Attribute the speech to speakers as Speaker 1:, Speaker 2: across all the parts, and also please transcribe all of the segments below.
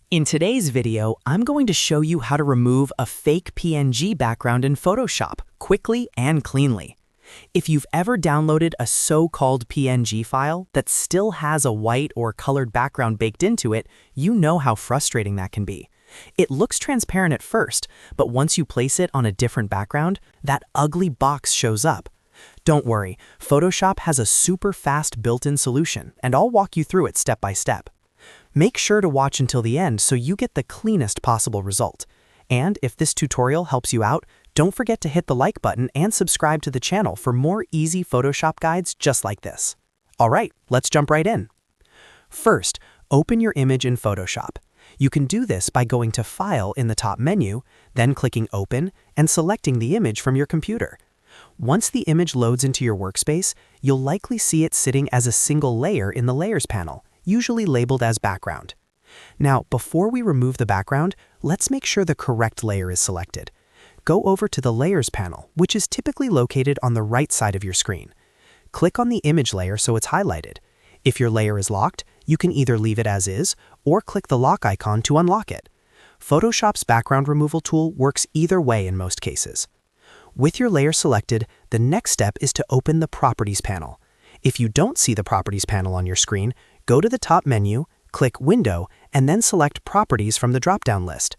Speaker 1: In today's video, I'm going to show you how to remove a fake PNG background in Photoshop quickly and cleanly. If you've ever downloaded a so-called PNG file that still has a white or colored background baked into it, you know how frustrating that can be. It looks transparent at first, but once you place it on a different background, that ugly box shows up. Don't worry, Photoshop has a super fast built-in solution, and I'll walk you through it step by step. Make sure to watch until the end so you get the cleanest possible result. And if this tutorial helps you out, don't forget to hit the like button and subscribe to the channel for more easy Photoshop guides just like this. Alright, let's jump right in. First, open your image in Photoshop. You can do this by going to File in the top menu, then clicking Open and selecting the image from your computer. Once the image loads into your workspace, you'll likely see it sitting as a single layer in the Layers panel, usually labeled as background. Now, before we remove the background, let's make sure the correct layer is selected. Go over to the Layers panel, which is typically located on the right side of your screen. Click on the image layer so it's highlighted. If your layer is locked, you can either leave it as is or click the lock icon to unlock it. Photoshop's background removal tool works either way in most cases. With your layer selected, the next step is to open the Properties panel. If you don't see the Properties panel on your screen, go to the top menu, click Window, and then select Properties from the drop-down list.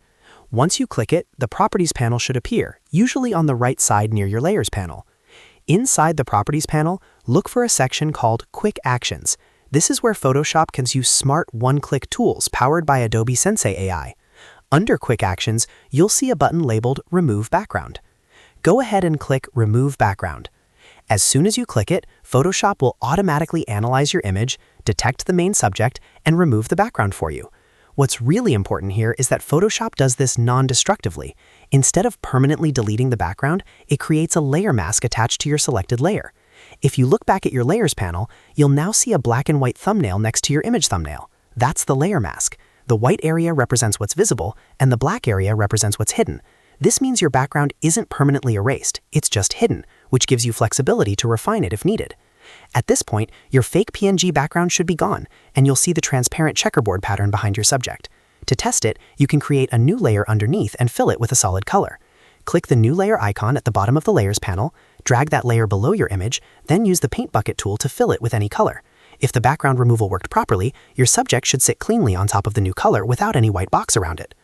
Speaker 1: Once you click it, the Properties panel should appear, usually on the right side near your Layers panel. Inside the Properties panel, look for a section called Quick Actions. This is where Photoshop can use smart one-click tools powered by Adobe Sensei AI. Under Quick Actions, you'll see a button labeled Remove Background. Go ahead and click Remove Background. As soon as you click it, Photoshop will automatically analyze your image, detect the main subject, and remove the background for you. What's really important here is that Photoshop does this non-destructively. Instead of permanently deleting the background, it creates a layer mask attached to your selected layer. If you look back at your Layers panel, you'll now see a black and white thumbnail next to your image thumbnail. That's the layer mask. The white area represents what's visible, and the black area represents what's hidden. This means your background isn't permanently erased, it's just hidden, which gives you flexibility to refine it if needed. At this point, your fake PNG background should be gone, and you'll see the transparent checkerboard pattern behind your subject. To test it, you can create a new layer underneath and fill it with a solid color. Click the New Layer icon at the bottom of the Layers panel, drag that layer below your image, then use the Paint Bucket tool to fill it with any color. If the background removal worked properly, your subject should sit cleanly on top of the new color without any white box around it.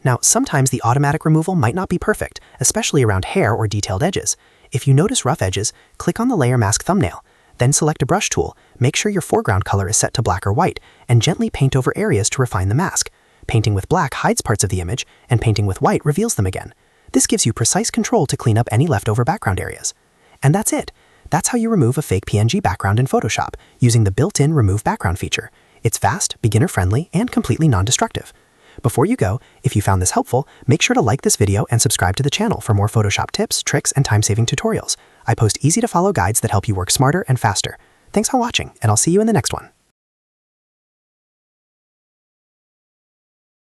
Speaker 1: Now, sometimes the automatic removal might not be perfect, especially around hair or detailed edges. If you notice rough edges, click on the Layer Mask thumbnail. Then select a brush tool, make sure your foreground color is set to black or white, and gently paint over areas to refine the mask. Painting with black hides parts of the image, and painting with white reveals them again. This gives you precise control to clean up any leftover background areas. And that's it. That's how you remove a fake PNG background in Photoshop, using the built-in Remove Background feature. It's fast, beginner-friendly, and completely non-destructive. Before you go, if you found this helpful, make sure to like this video and subscribe to the channel for more Photoshop tips, tricks, and time-saving tutorials. I post easy-to-follow guides that help you work smarter and faster. Thanks for watching, and I'll see you in the next one.